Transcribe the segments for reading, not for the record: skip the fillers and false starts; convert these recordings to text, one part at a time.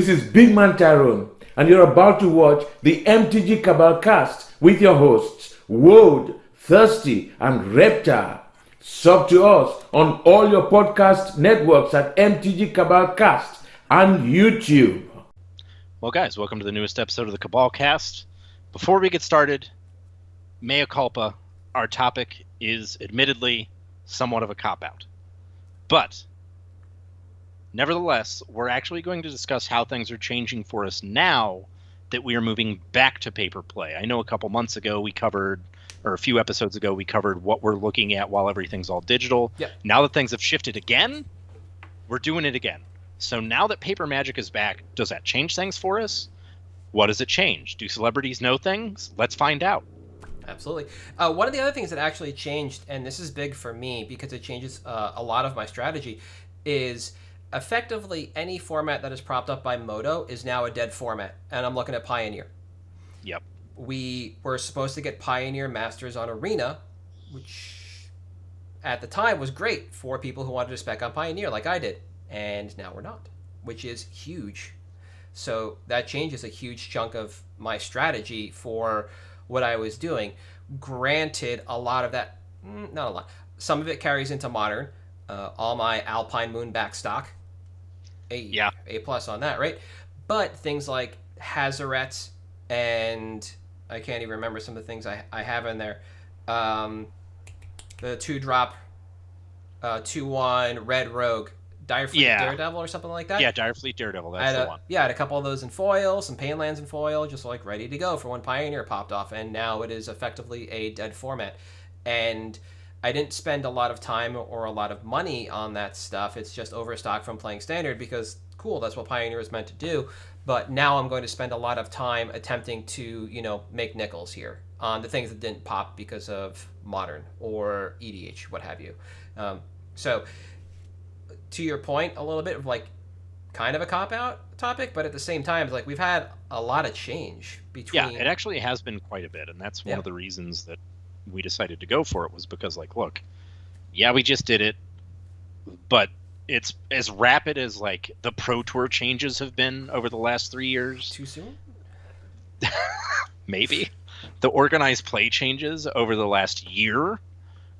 This is Big Man Tyrone, and you're about to watch the MtG Cabal cast with your hosts, Woad, Thirsty, and Reptar. Sub to us on all your podcast networks at MtG Cabal Cast and YouTube. Well, guys, welcome to the newest episode of the Cabal Cast. Before we get started, mea culpa, our topic is admittedly somewhat of a cop-out. But nevertheless, we're actually going to discuss how things are changing for us now that we are moving back to paper play. I know a couple months ago we covered, or a few episodes ago, we covered what we're looking at while everything's all digital. Yep. Now that things have shifted again, we're doing it again. So now that Paper Magic is back, does that change things for us? What does it change? Do celebrities know things? Let's find out. Absolutely. One of the other things that actually changed, and this is big for me because it changes a lot of my strategy, is effectively any format that is propped up by Moto is now a dead format, and I'm looking at Pioneer. Yep. We were supposed to get Pioneer Masters on Arena, which at the time was great for people who wanted to spec on Pioneer like I did, and now we're not, which is huge. So that changes a huge chunk of my strategy for what I was doing. Granted, a lot of that, not a lot, some of it carries into Modern. All my Alpine Moon back stock, A plus on that, right? But things like Hazarets, and I can't even remember some of the things I have in there. The 2-drop, 2/1 Red Rogue, Direfleet Daredevil or something like that. Yeah, Direfleet Daredevil, that's the one. Yeah, I had a couple of those in foil, some Painlands in foil, just like ready to go for when Pioneer popped off, and now it is effectively a dead format. And I didn't spend a lot of time or a lot of money on that stuff. It's just overstock from playing Standard because, cool, that's what Pioneer is meant to do. But now I'm going to spend a lot of time attempting to, make nickels here on the things that didn't pop because of Modern or EDH, what have you. So to your point, a little bit of kind of a cop-out topic, but at the same time, we've had a lot of change between... Yeah, it actually has been quite a bit, and that's one of the reasons that we decided to go for it, was because, look, we just did it, but it's as rapid as, the Pro Tour changes have been over the last 3 years. Too soon? Maybe. The organized play changes over the last year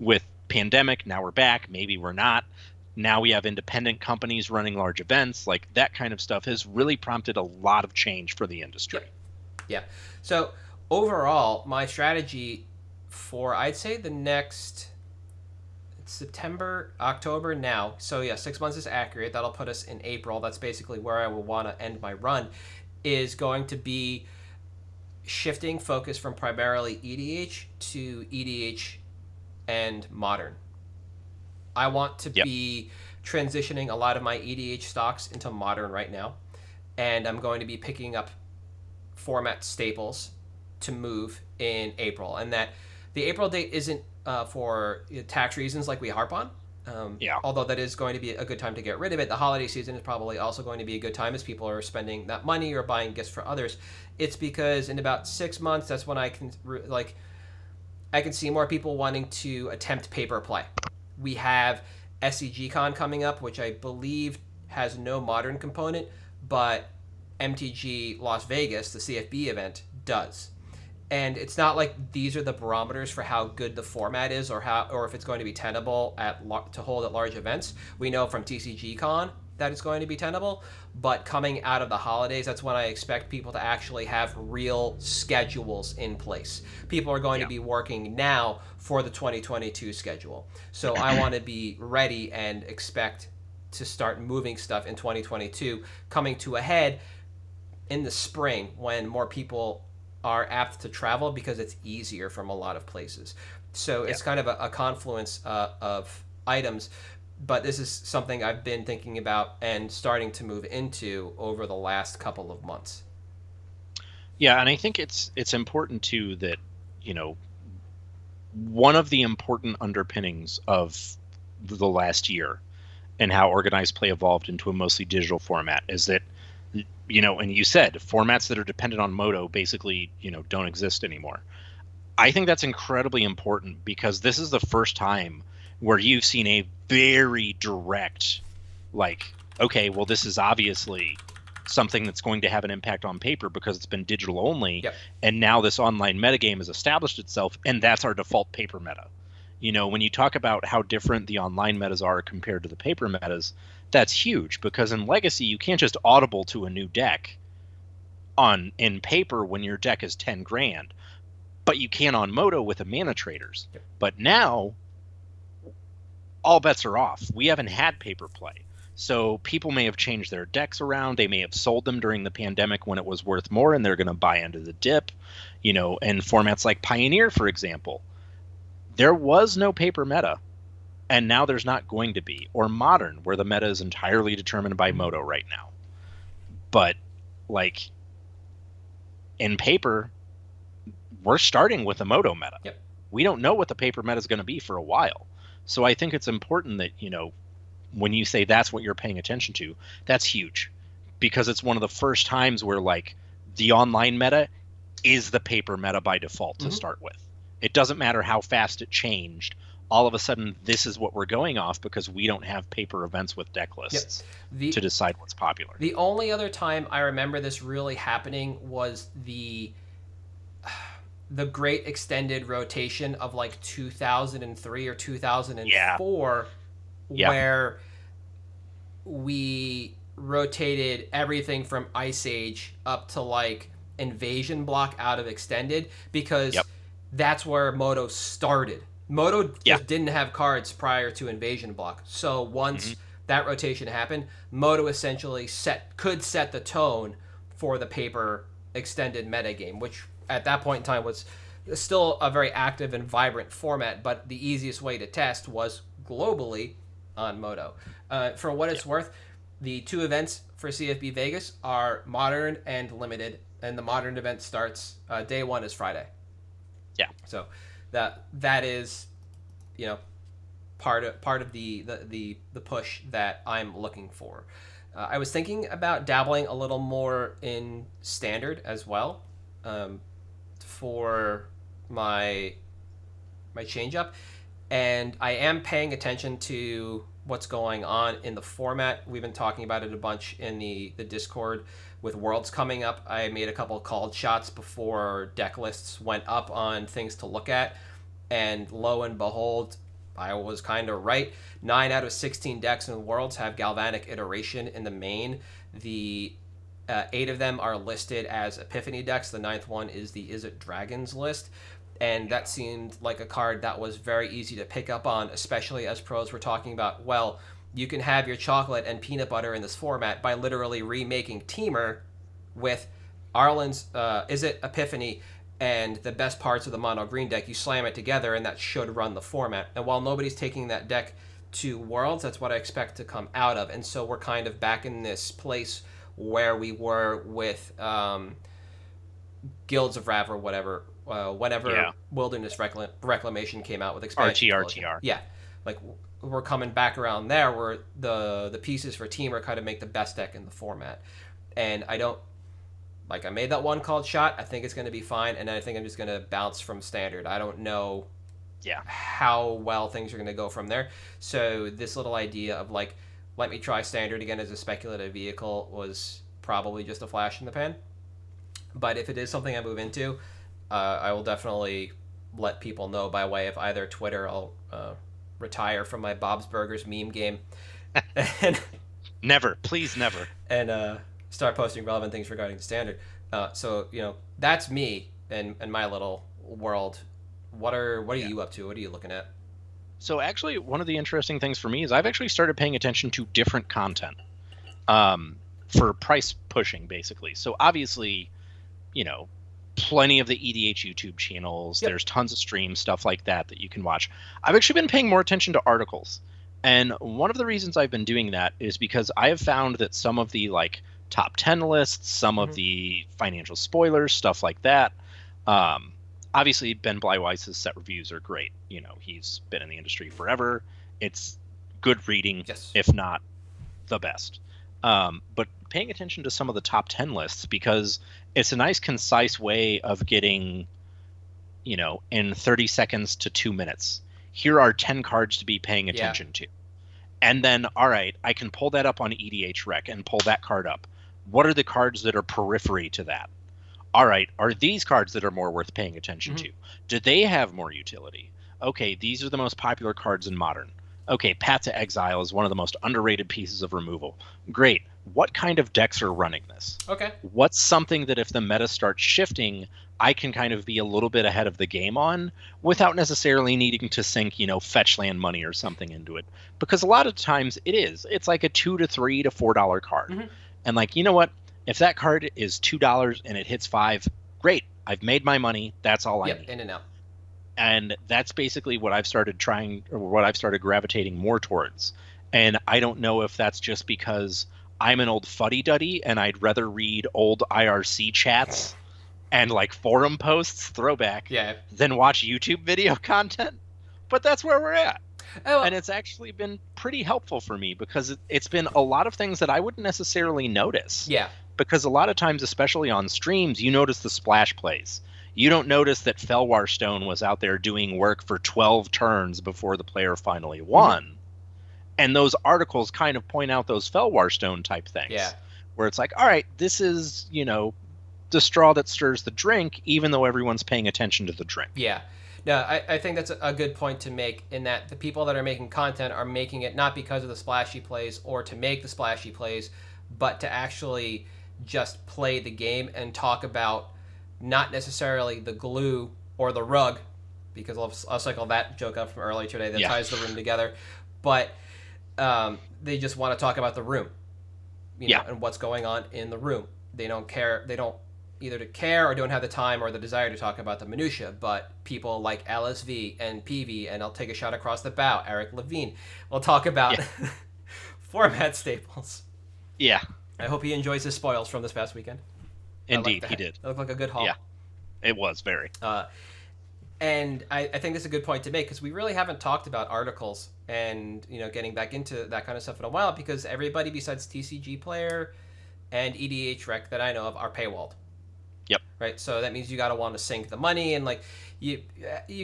with pandemic, now we're back, maybe we're not. Now we have independent companies running large events. That kind of stuff has really prompted a lot of change for the industry. Yeah. So overall, my strategy for, I'd say, the next September, October now. So 6 months is accurate. That'll put us in April. That's basically where I will want to end my run, is going to be shifting focus from primarily EDH to EDH and Modern. I want to be transitioning a lot of my EDH stocks into Modern right now, and I'm going to be picking up format staples to move in April. And that the April date isn't for tax reasons like we harp on. Although that is going to be a good time to get rid of it. The holiday season is probably also going to be a good time as people are spending that money or buying gifts for others. It's because in about 6 months, that's when I can I can see more people wanting to attempt paper play. We have SCG Con coming up, which I believe has no Modern component, but MtG Las Vegas, the CFB event, does. And it's not like these are the barometers for how good the format is or if it's going to be tenable to hold at large events. We know from TCG-Con that it's going to be tenable, but coming out of the holidays, that's when I expect people to actually have real schedules in place. People are going to be working now for the 2022 schedule. So I want to be ready and expect to start moving stuff in 2022, coming to a head in the spring when more people are apt to travel because it's easier from a lot of places. So it's kind of a confluence of items, but this is something I've been thinking about and starting to move into over the last couple of months. Yeah, and I think it's important too that, one of the important underpinnings of the last year and how organized play evolved into a mostly digital format is that, and you said formats that are dependent on Moto basically, don't exist anymore. I think that's incredibly important because this is the first time where you've seen a very direct, okay, well, this is obviously something that's going to have an impact on paper because it's been digital only. Yep. And now this online metagame has established itself, and that's our default paper meta. When you talk about how different the online metas are compared to the paper metas, that's huge, because in Legacy you can't just audible to a new deck in paper when your deck is 10 grand, but you can on Moto with the mana traders. Yep. But now all bets are off. We haven't had paper play. So people may have changed their decks around. They may have sold them during the pandemic when it was worth more, and they're going to buy into the dip. And formats like Pioneer, for example, there was no paper meta, and now there's not going to be. Or Modern, where the meta is entirely determined by Moto right now. But in paper, we're starting with a Moto meta. Yep. We don't know what the paper meta is going to be for a while. So I think it's important that, when you say that's what you're paying attention to, that's huge, because it's one of the first times where the online meta is the paper meta by default to start with. It doesn't matter how fast it changed. All of a sudden, this is what we're going off because we don't have paper events with deck lists to decide what's popular. The only other time I remember this really happening was the great extended rotation of 2003 or 2004, where we rotated everything from Ice Age up to Invasion block out of extended, because that's where Moto started. Moto just didn't have cards prior to Invasion block. So once that rotation happened, Moto essentially could set the tone for the paper extended metagame, which at that point in time was still a very active and vibrant format, but the easiest way to test was globally on Moto. For what it's worth, the two events for CFB Vegas are Modern and Limited, and the Modern event starts day one is Friday. Yeah. So that is, part of the push that I'm looking for. I was thinking about dabbling a little more in Standard as well, for my change up, and I am paying attention to what's going on in the format. We've been talking about it a bunch in the Discord. With Worlds coming up, I made a couple called shots before deck lists went up on things to look at, and lo and behold, I was kind of right. 9 out of 16 decks in Worlds have Galvanic Iteration in the main. The 8 of them are listed as Epiphany decks. The 9th one is the Is It Dragons list. And that seemed like a card that was very easy to pick up on, especially as pros were talking about, well, you can have your chocolate and peanut butter in this format by literally remaking Teamer with Arlen's Is It Epiphany and the best parts of the mono green deck. You slam it together and that should run the format. And while nobody's taking that deck to Worlds, that's what I expect to come out of. And so we're kind of back in this place where we were with Guilds of Rav or whatever, whenever Wilderness Reclamation came out with expansion. RTR. Yeah, we're coming back around there where the pieces for Teamer kind of make the best deck in the format. And I made that one called shot. I think it's going to be fine, and I think I'm just going to bounce from Standard. I don't know how well things are going to go from there. So this little idea of let me try Standard again as a speculative vehicle was probably just a flash in the pan. But if it is something I move into, I will definitely let people know by way of either Twitter. I'll retire from my Bob's Burgers meme game. And never, please never. And start posting relevant things regarding the Standard. So that's me and my little world. What are you up to? What are you looking at? So actually, one of the interesting things for me is I've actually started paying attention to different content for price pushing, basically. So obviously, plenty of the EDH YouTube channels. There's tons of streams, stuff like that you can watch. I've actually been paying more attention to articles. And one of the reasons I've been doing that is because I have found that some of the top 10 lists, some of the financial spoilers, stuff like that. Obviously, Ben Blywise's set reviews are great. He's been in the industry forever. It's good reading, if not the best. But paying attention to some of the top 10 lists, because it's a nice, concise way of getting, in 30 seconds to 2 minutes, here are 10 cards to be paying attention to. And then, all right, I can pull that up on EDH Rec and pull that card up. what are the cards that are periphery to that? All right, are these cards that are more worth paying attention to? Do they have more utility? Okay, these are the most popular cards in Modern. Okay, Path to Exile is one of the most underrated pieces of removal. Great. What kind of decks are running this? Okay. What's something that if the meta starts shifting, I can kind of be a little bit ahead of the game on without necessarily needing to sink, fetch land money or something into it? Because a lot of times it's like a $2 to $3 to $4 card. And like, you know what? If that card is $2 and it hits $5, great. I've made my money. That's all I need. In and out. And that's basically what I've started gravitating more towards. And I don't know if that's just because I'm an old fuddy-duddy and I'd rather read old IRC chats and like forum posts, throwback, than watch YouTube video content. But that's where we're at. And it's actually been pretty helpful for me because it's been a lot of things that I wouldn't necessarily notice. Yeah. Because a lot of times, especially on streams, you notice the splash plays. You don't notice that Felwar Stone was out there doing work for 12 turns before the player finally won. And those articles kind of point out those Felwar Stone type things. Yeah. Where it's like, all right, this is, the straw that stirs the drink, even though everyone's paying attention to the drink. Yeah. No, I think that's a good point to make, in that the people that are making content are making it not because of the splashy plays or to make the splashy plays, but to actually just play the game and talk about not necessarily the glue or the rug, because I'll cycle that joke up from earlier today that ties the room together, but they just want to talk about the room, know, and what's going on in the room. They don't care. They don't either to care or don't have the time or the desire to talk about the minutia. But people like LSV and PV, and I'll take a shot across the bow, Eric Levine, will talk about format staples. Yeah. I hope he enjoys his spoils from this past weekend. Indeed, he did. It looked like a good haul. Yeah, it was very. And I think that's a good point to make, because we really haven't talked about articles and getting back into that kind of stuff in a while, because everybody besides TCG Player and EDH Rec that I know of are paywalled. Yep. Right. So that means you got to want to sink the money, and like you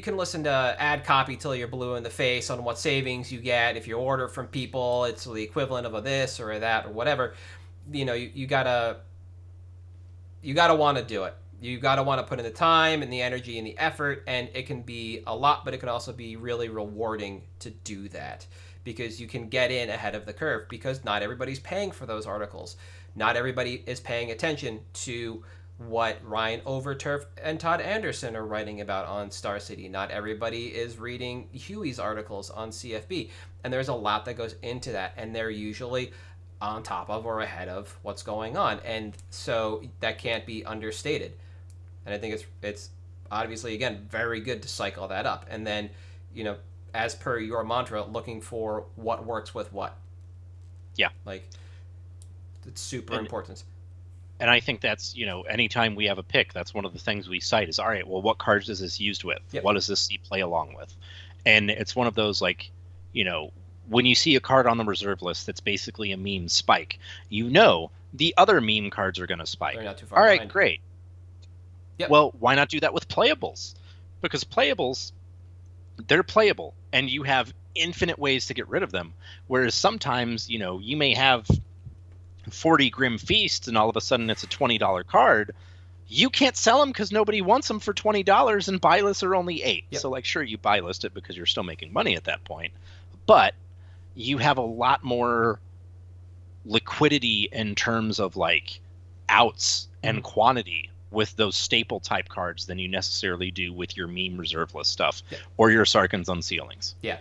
can listen to ad copy till you're blue in the face on what savings you get if you order from people. It's the equivalent of a this or a that or whatever. You gotta want to do it. You gotta want to put in the time and the energy and the effort, and it can be a lot, but it can also be really rewarding to do that, because you can get in ahead of the curve, because not everybody's paying for those articles. Not everybody is paying attention to what Ryan Overturf and Todd Anderson are writing about on Star City. Not everybody is reading Huey's articles on CFB, and there's a lot that goes into that, and they're usually on top of or ahead of what's going on, and so that can't be understated. And I think it's obviously, again, very good to cycle that up, and then as per your mantra, looking for what works with what. Yeah, like it's super important. And I think that's, anytime we have a pick, that's one of the things we cite is, all right, well, what cards is this used with? Yep. What does this see play along with? And it's one of those, like, when you see a card on the reserve list that's basically a meme spike, the other meme cards are going to spike. They're not too far all right, behind. great. Yep. Well, why not do that with playables? Because playables, they're playable, and you have infinite ways to get rid of them. Whereas sometimes, you may have 40 Grim Feasts, and all of a sudden it's a $20 card. You can't sell them because nobody wants them for $20, and buy lists are only $8. Yep. So, like, sure, you buy list it because you're still making money at that point, but you have a lot more liquidity in terms of like outs and quantity with those staple type cards than you necessarily do with your meme reserve list stuff or your Sarkhan's Unsealings. Yeah.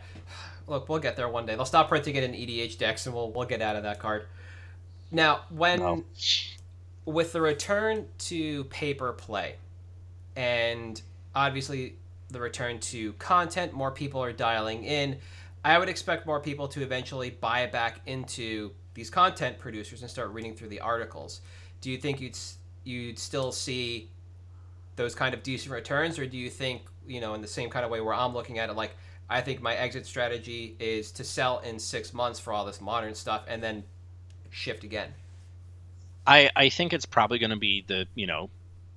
Look, we'll get there one day. They'll stop printing it in EDH decks, and we'll get out of that card. Now, with the return to paper play, and obviously the return to content, more people are dialing in. I would expect more people to eventually buy back into these content producers and start reading through the articles. Do you think you'd still see those kind of decent returns, or do you think, in the same kind of way where I'm looking at it, like, I think my exit strategy is to sell in 6 months for all this modern stuff and then shift again? I think it's probably going to be the,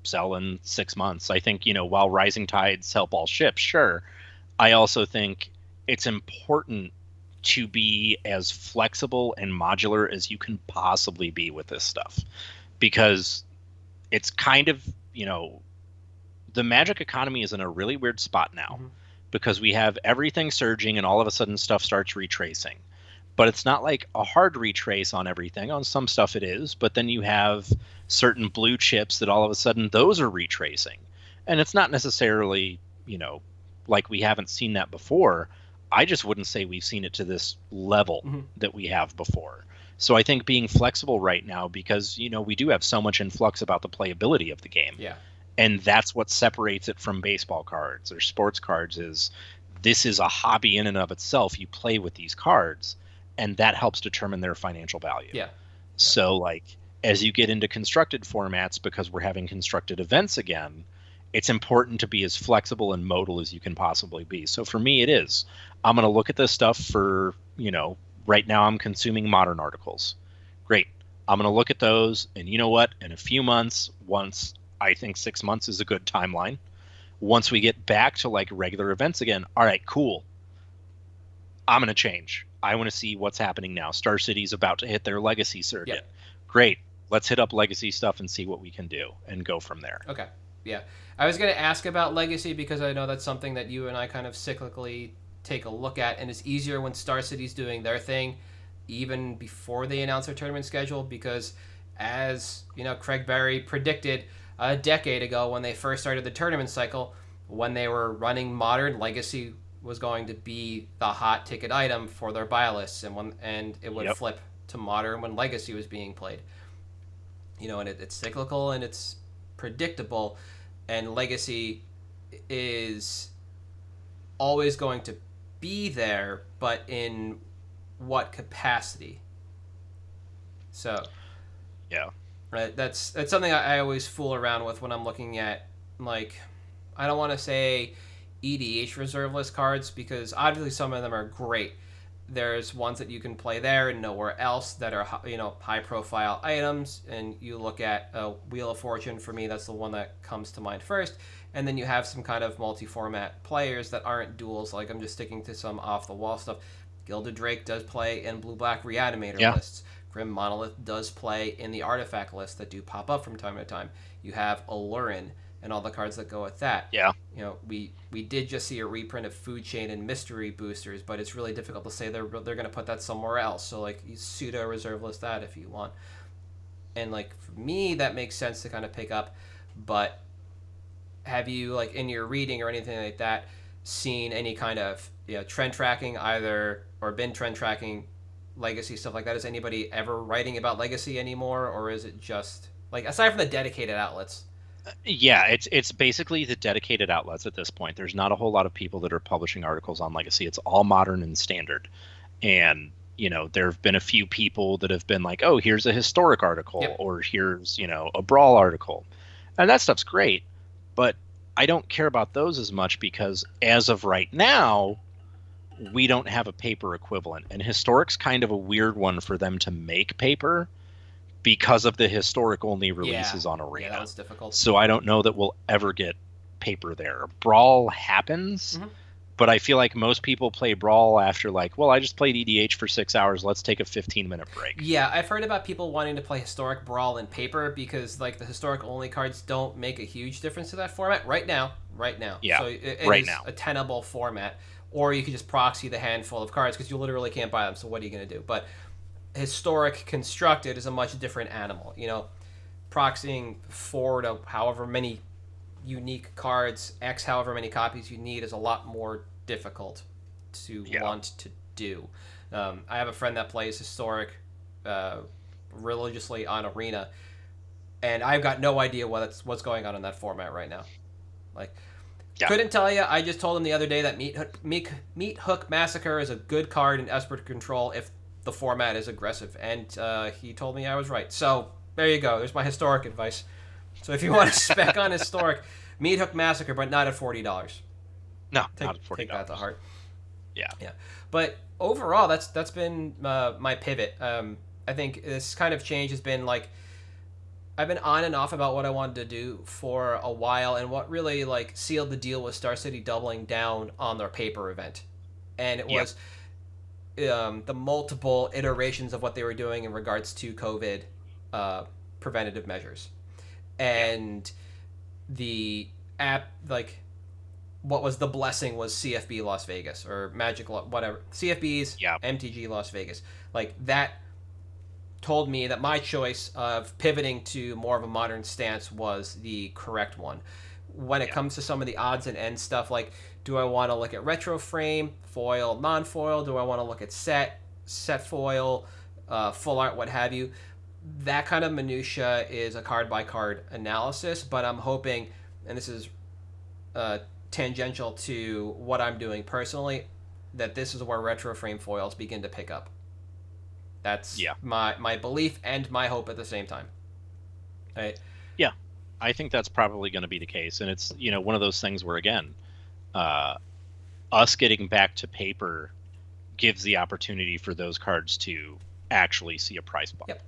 sell in 6 months. I think, while rising tides help all ships, sure. I also think it's important to be as flexible and modular as you can possibly be with this stuff, because it's kind of, the Magic economy is in a really weird spot now, because we have everything surging and all of a sudden stuff starts retracing. But it's not like a hard retrace on everything. On some stuff it is, but then you have certain blue chips that all of a sudden those are retracing. And it's not necessarily, like we haven't seen that before. I just wouldn't say we've seen it to this level that we have before. So I think being flexible right now, because, we do have so much influx about the playability of the game. Yeah. And that's what separates it from baseball cards or sports cards, is this is a hobby in and of itself. You play with these cards, and that helps determine their financial value. Yeah. So, like, as you get into constructed formats, because we're having constructed events again, it's important to be as flexible and modal as you can possibly be. So for me, it is. I'm going to look at this stuff for, right now I'm consuming modern articles. Great. I'm going to look at those, and you know what? In a few months, once I think 6 months is a good timeline, once we get back to like regular events again, all right, cool. I'm going to change. I want to see what's happening now. Star City's about to hit their legacy circuit. Yep. Great. Let's hit up legacy stuff and see what we can do and go from there. Okay. Yeah. I was going to ask about legacy because I know that's something that you and I kind of cyclically take a look at, and it's easier when Star City's doing their thing even before they announce their tournament schedule, because as, Craig Berry predicted a decade ago when they first started the tournament cycle, when they were running Modern, Legacy was going to be the hot ticket item for their buy lists, and it would flip to Modern when Legacy was being played. And it's cyclical and it's predictable, and Legacy is always going to be there, but in what capacity? So, yeah, right. That's something I always fool around with when I'm looking at, like, I don't want to say EDH reserve list cards, because obviously some of them are great. There's ones that you can play there and nowhere else that are, high profile items. And you look at Wheel of Fortune, for me, that's the one that comes to mind first. And then you have some kind of multi-format players that aren't duels. Like, I'm just sticking to some off-the-wall stuff. Gilded Drake does play in Blue-Black Reanimator lists. Grim Monolith does play in the artifact lists that do pop up from time to time. You have Alurin and all the cards that go with that. Yeah. We did just see a reprint of Food Chain and Mystery Boosters, but it's really difficult to say they're going to put that somewhere else. So, like, you pseudo reserve list that if you want. And, like, for me, that makes sense to kind of pick up. But have you, like, in your reading or anything like that, seen any kind of trend tracking either, or been trend tracking Legacy stuff like that? Is anybody ever writing about Legacy anymore, or is it just, like, aside from the dedicated outlets? Yeah, it's basically the dedicated outlets at this point. There's not a whole lot of people that are publishing articles on Legacy. It's all Modern and Standard. And, there have been a few people that have been like, oh, here's a historic article, or here's, a Brawl article. And that stuff's great, but I don't care about those as much, because as of right now, we don't have a paper equivalent. And historic's kind of a weird one for them to make paper, because of the historic only releases on Arena. Yeah, that was difficult. So I don't know that we'll ever get paper there. Brawl happens, but I feel like most people play Brawl after, like, well, I just played EDH for 6 hours. Let's take a 15-minute break. Yeah, I've heard about people wanting to play historic Brawl in paper because, like, the historic only cards don't make a huge difference to that format right now. Yeah, so it right is now. a tenable format. Or you could just proxy the handful of cards because you literally can't buy them. So what are you going to do? But historic constructed is a much different animal. Proxying 4 to however many unique cards, X however many copies you need, is a lot more difficult to want to do. I have a friend that plays historic religiously on Arena, and I've got no idea what's going on in that format right now. Like, couldn't tell you. I just told him the other day that Meat Hook Massacre is a good card in Esper Control if the format is aggressive, and he told me I was right. So there you go. There's my historic advice. So if you want to spec on historic, Meat Hook Massacre, but not at $40. No, not at $40. Take that to heart. Yeah. But overall, that's been my pivot. I think this kind of change has been, like, I've been on and off about what I wanted to do for a while, and what really, like, sealed the deal was Star City doubling down on their paper event. And it was the multiple iterations of what they were doing in regards to COVID preventative measures, and the app, like, what was the blessing was CFB Las Vegas or whatever, CFB's MTG Las Vegas. Like, that told me that my choice of pivoting to more of a modern stance was the correct one. When it comes to some of the odds and ends stuff, like, do I want to look at retro frame, foil, non-foil? Do I want to look at set foil, full art, what have you? That kind of minutia is a card-by-card analysis, but I'm hoping, and this is tangential to what I'm doing personally, that this is where retro frame foils begin to pick up. That's my belief and my hope at the same time. Right? Yeah, I think that's probably going to be the case. And it's, one of those things where, again, us getting back to paper gives the opportunity for those cards to actually see a price bump. Yep.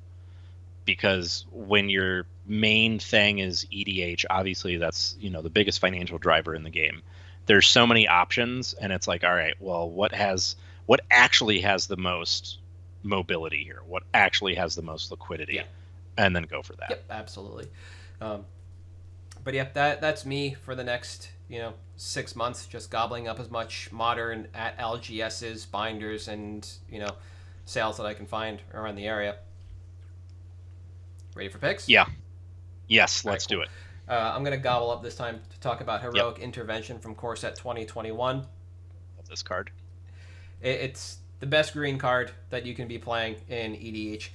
Because when your main thing is EDH, obviously that's, the biggest financial driver in the game. There's so many options, and it's like, all right, well, what actually has the most mobility here? What actually has the most liquidity? Yeah. And then go for that. Yep, absolutely. But yeah, that's me for the next 6 months, just gobbling up as much modern at LGSs, binders, and sales that I can find around the area. Ready for picks? Yeah. Yes, let's do it. I'm going to gobble up this time to talk about Heroic Intervention from Core Set 2021. Love this card. It's the best green card that you can be playing in EDH.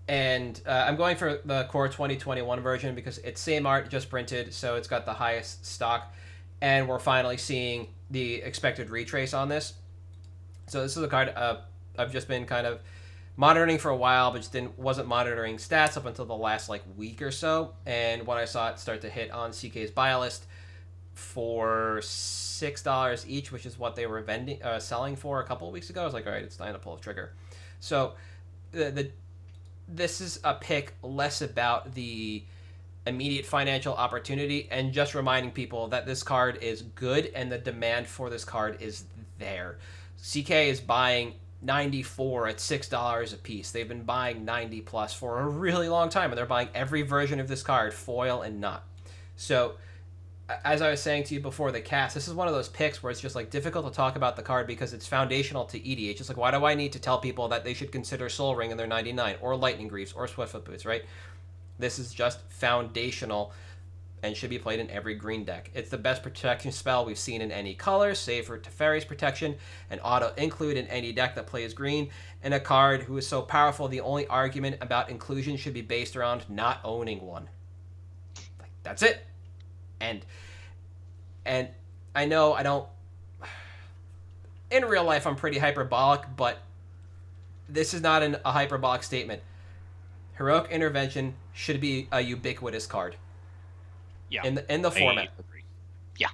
And I'm going for the Core 2021 version because it's same art, just printed, so it's got the highest stock. And we're finally seeing the expected retrace on this. So this is a card I've just been kind of monitoring for a while, but just wasn't monitoring stats up until the last week or so. And when I saw it start to hit on CK's buy list for $6 each, which is what they were selling for a couple of weeks ago, I was like, all right, it's time to pull the trigger. So this is a pick less about the immediate financial opportunity and just reminding people that this card is good and the demand for this card is there. CK is buying 94 at $6 a piece. They've been buying 90 plus for a really long time, and they're buying every version of this card, foil and not. So, as I was saying to you before the cast, this is one of those picks where it's just difficult to talk about the card because it's foundational to EDH. It's why do I need to tell people that they should consider Soul Ring in their 99 or Lightning Greaves or Swiftfoot Boots, right? This is just foundational and should be played in every green deck. It's the best protection spell we've seen in any color, save for Teferi's protection, and auto-include in any deck that plays green, and a card who is so powerful the only argument about inclusion should be based around not owning one. That's it. And I know I don't... In real life, I'm pretty hyperbolic, but this is not a hyperbolic statement. Heroic Intervention should be a ubiquitous card. Yeah. In the format. Yeah.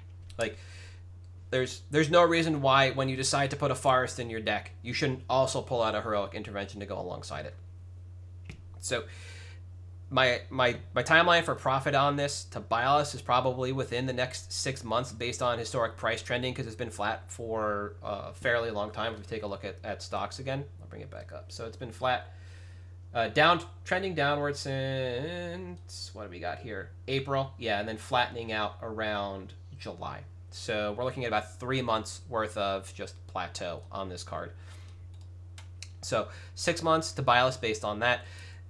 There's no reason why when you decide to put a forest in your deck, you shouldn't also pull out a Heroic Intervention to go alongside it. So my timeline for profit on this to buy this is probably within the next 6 months based on historic price trending because it's been flat for a fairly long time. If we take a look at stocks again, I'll bring it back up. So it's been flat. Trending downwards since, what do we got here? April, and then flattening out around July. So we're looking at about 3 months worth of just plateau on this card. So 6 months to buy list based on that.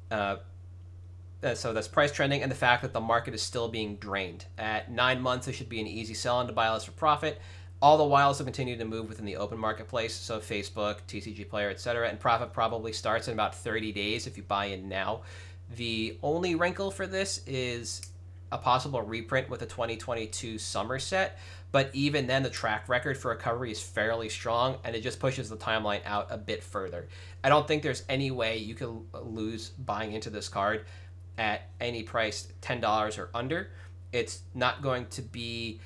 So that's price trending and the fact that the market is still being drained. At 9 months, it should be an easy sell into buy list for profit. All the while, will continue to move within the open marketplace, so Facebook, TCG Player, etc. And profit probably starts in about 30 days if you buy in now. The only wrinkle for this is a possible reprint with the 2022 summer set, but even then, the track record for recovery is fairly strong, and it just pushes the timeline out a bit further. I don't think there's any way you can lose buying into this card at any price $10 or under. It's not going to be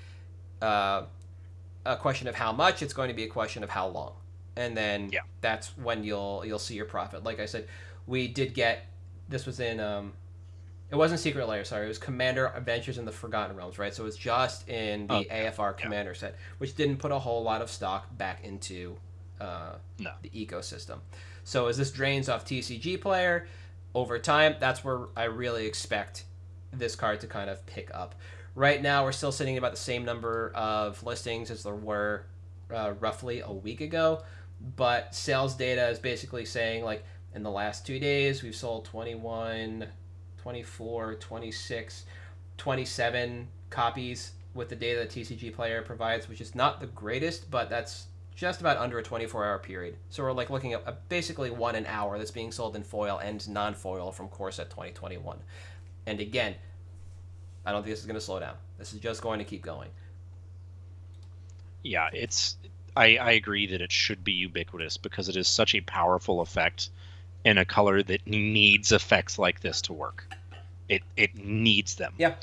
a question of how much, it's going to be a question of how long, and then that's when you'll see your profit. Like I said, we did get, this was in it wasn't Secret Lair, sorry, it was Commander Adventures in the Forgotten Realms, right? So it was just in the AFR Commander set, which didn't put a whole lot of stock back into No. the ecosystem. So as this drains off TCG player over time, that's where I really expect this card to kind of pick up. Right now, we're still sitting at about the same number of listings as there were roughly a week ago, but sales data is basically saying, like, in the last 2 days, we've sold 21, 24, 26, 27 copies with the data that TCG Player provides, which is not the greatest, but that's just about under a 24-hour period. So we're like looking at basically one an hour that's being sold in foil and non-foil from Core Set 2021. And again, I don't think this is going to slow down. This is just going to keep going. Yeah, I agree that it should be ubiquitous because it is such a powerful effect in a color that needs effects like this to work. It needs them. Yeah.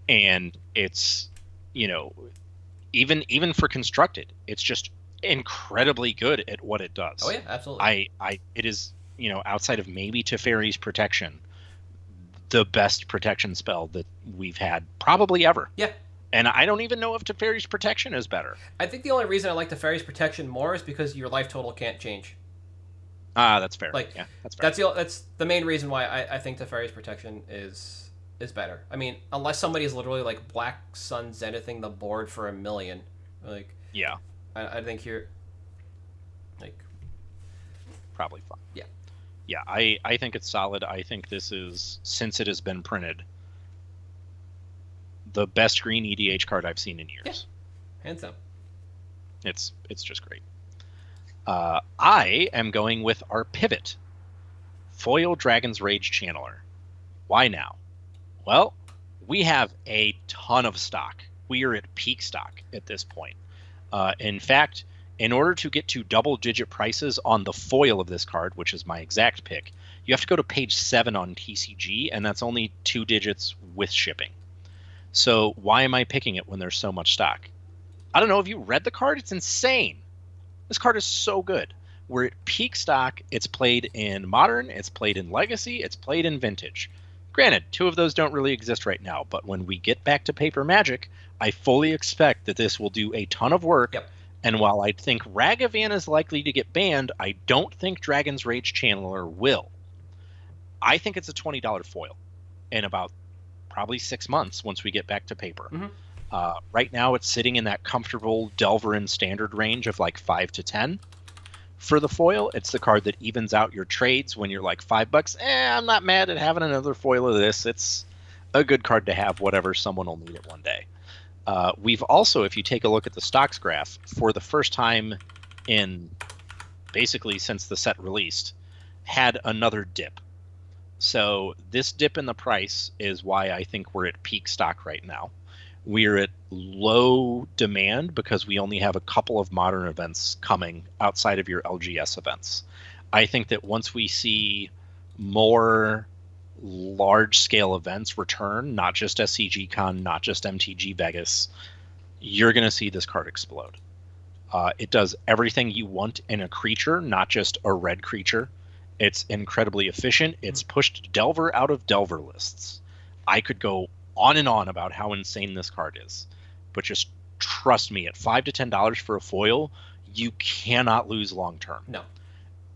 And it's, even for constructed, it's just incredibly good at what it does. Oh yeah, absolutely. It is, outside of maybe Teferi's Protection, the best protection spell that we've had probably ever. Yeah. And I don't even know if Teferi's Protection is better. I think the only reason I like Teferi's Protection more is because your life total can't change. That's fair. Like, yeah, that's fair. That's the main reason why I think Teferi's Protection is better. I mean, unless somebody is literally like Black Sun Zenithing the board for 1 million, like, yeah, I think you're like probably fine. Yeah. Yeah, I think it's solid. I think this is, since it has been printed, the best green EDH card I've seen in years. Yeah. Hands down. It's just great. I am going with our pivot, Foil Dragon's Rage Channeler. Why now? Well, we have a ton of stock. We are at peak stock at this point. In fact, in order to get to double-digit prices on the foil of this card, which is my exact pick, you have to go to page 7 on TCG, and that's only 2 digits with shipping. So why am I picking it when there's so much stock? I don't know. Have you read the card? It's insane. This card is so good. We're at peak stock. It's played in Modern. It's played in Legacy. It's played in Vintage. Granted, 2 of those don't really exist right now, but when we get back to Paper Magic, I fully expect that this will do a ton of work. Yep. And while I think Ragavan is likely to get banned, I don't think Dragon's Rage Channeler will. I think it's a $20 foil in about probably 6 months once we get back to paper. Mm-hmm. Right now, it's sitting in that comfortable Delver and standard range of like 5 to 10. For the foil, it's the card that evens out your trades when you're like $5. I'm not mad at having another foil of this. It's a good card to have, whatever, someone will need it one day. We've also, if you take a look at the stocks graph, for the first time in basically since the set released, had another dip. So this dip in the price is why I think we're at peak stock right now. We're at low demand because we only have a couple of Modern events coming outside of your LGS events. I think that once we see more large-scale events return, not just SCG Con, not just MtG Vegas, you're going to see this card explode. It does everything you want in a creature, not just a red creature. It's incredibly efficient. It's pushed Delver out of Delver lists. I could go on and on about how insane this card is, but just trust me, at $5 to $10 for a foil, you cannot lose long-term. No.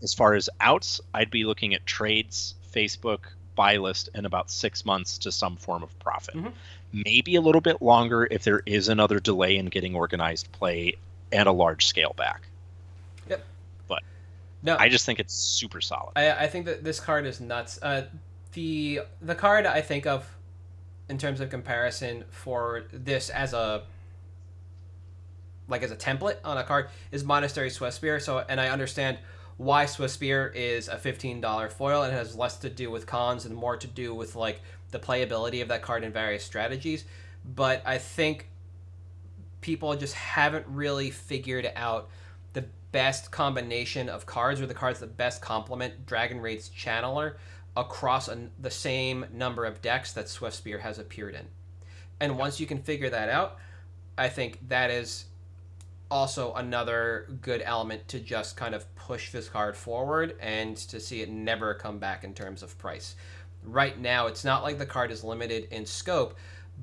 As far as outs, I'd be looking at trades, Facebook, buy list in about 6 months to some form of profit. Mm-hmm. Maybe a little bit longer if there is another delay in getting organized play and a large scale back. Yep. But no, I just think it's super solid. I think that this card is nuts. The card I think of in terms of comparison for this as a template on a card is Monastery Swiftspear. So, and I understand why Swiftspear is a $15 foil, and it has less to do with cons and more to do with like the playability of that card in various strategies. But I think people just haven't really figured out the best combination of cards, or the cards that best complement Dragon Raid's Channeler across the same number of decks that Swiftspear has appeared in. And once you can figure that out, I think that is also another good element to just kind of push this card forward and to see it never come back in terms of price. Right now, it's not like the card is limited in scope,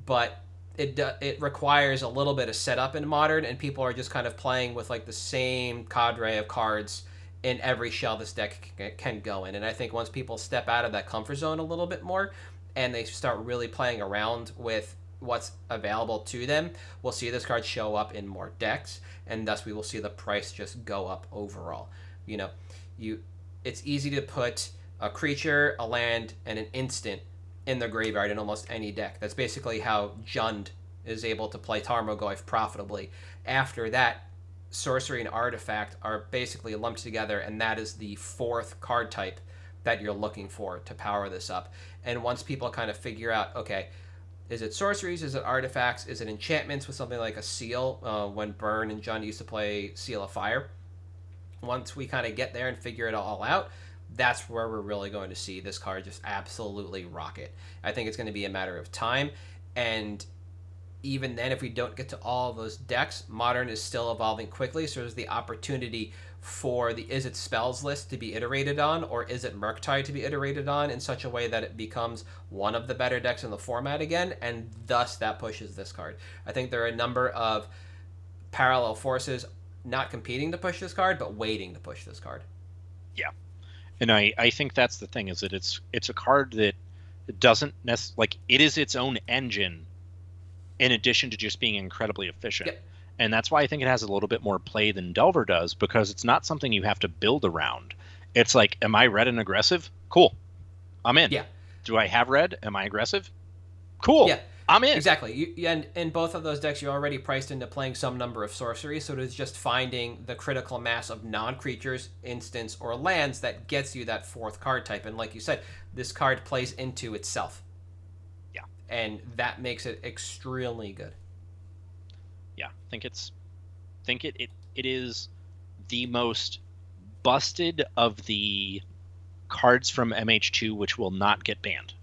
but it requires a little bit of setup in Modern, and people are just kind of playing with like the same cadre of cards in every shell this deck can go in. And I think once people step out of that comfort zone a little bit more, and they start really playing around with what's available to them, we'll see this card show up in more decks, and thus we will see the price just go up overall. You know, it's easy to put a creature, a land, and an instant in the graveyard in almost any deck. That's basically how Jund is able to play Tarmogoyf profitably. After that, sorcery and artifact are basically lumped together, and that is the fourth card type that you're looking for to power this up. And once people kind of figure out, okay, is it sorceries, is it artifacts, is it enchantments with something like a seal, when Burn and Jund used to play Seal of Fire, once we kind of get there and figure it all out, that's where we're really going to see this card just absolutely rocket. I think it's going to be a matter of time, and even then, if we don't get to all of those decks, Modern is still evolving quickly, so there's the opportunity for the Is It Spells list to be iterated on, or Is It Murktide to be iterated on in such a way that it becomes one of the better decks in the format again, and thus that pushes this card. I think there are a number of parallel forces not competing to push this card, but waiting to push this card. Yeah. And I think that's the thing, is that it's a card that doesn't like, it is its own engine in addition to just being incredibly efficient. Yep. And that's why I think it has a little bit more play than Delver does, because it's not something you have to build around. It's like, am I red and aggressive? Cool. I'm in. Yeah. Do I have red? Am I aggressive? Cool. Yeah. I'm in. Exactly. And in both of those decks, you're already priced into playing some number of sorceries, so it is just finding the critical mass of non-creatures, instants, or lands that gets you that fourth card type. And like you said, this card plays into itself. Yeah. And that makes it extremely good. Yeah, it is the most busted of the cards from MH2 which will not get banned.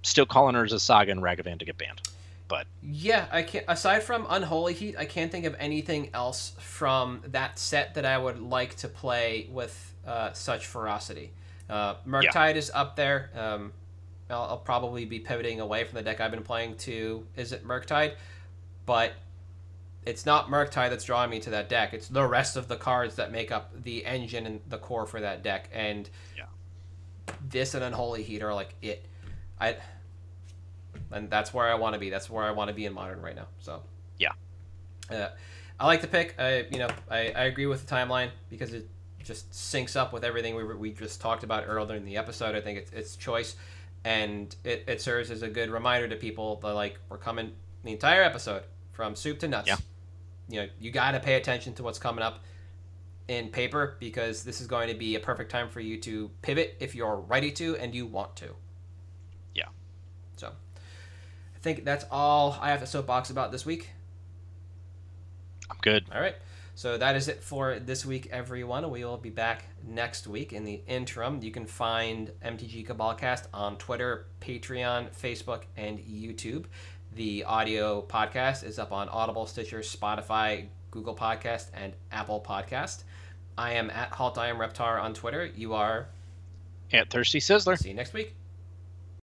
Still calling her as a Saga and Ragavan to get banned, but yeah, I can't. Aside from Unholy Heat, I can't think of anything else from that set that I would like to play with such ferocity. Murktide is up there. I'll probably be pivoting away from the deck I've been playing to Is It Murktide, but it's not Murktide that's drawing me to that deck. It's the rest of the cards that make up the engine and the core for that deck, and this and Unholy Heat are like it. And that's where I want to be. That's where I want to be in Modern right now. So I like the pick. I agree with the timeline because it just syncs up with everything we just talked about earlier in the episode. I think it's choice, and it serves as a good reminder to people that, like, we're coming the entire episode from soup to nuts. Yeah. You got to pay attention to what's coming up in paper, because this is going to be a perfect time for you to pivot if you're ready to and you want to. Yeah. So I think that's all I have to soapbox about this week. I'm good. All right. So that is it for this week, everyone. We will be back next week. In the interim, you can find MtG Cabalcast on Twitter, Patreon, Facebook, and YouTube. The audio podcast is up on Audible, Stitcher, Spotify, Google Podcast, and Apple Podcast. I am at Halt I Am Reptar on Twitter. You are at Thirsty Sizzler. See you next week.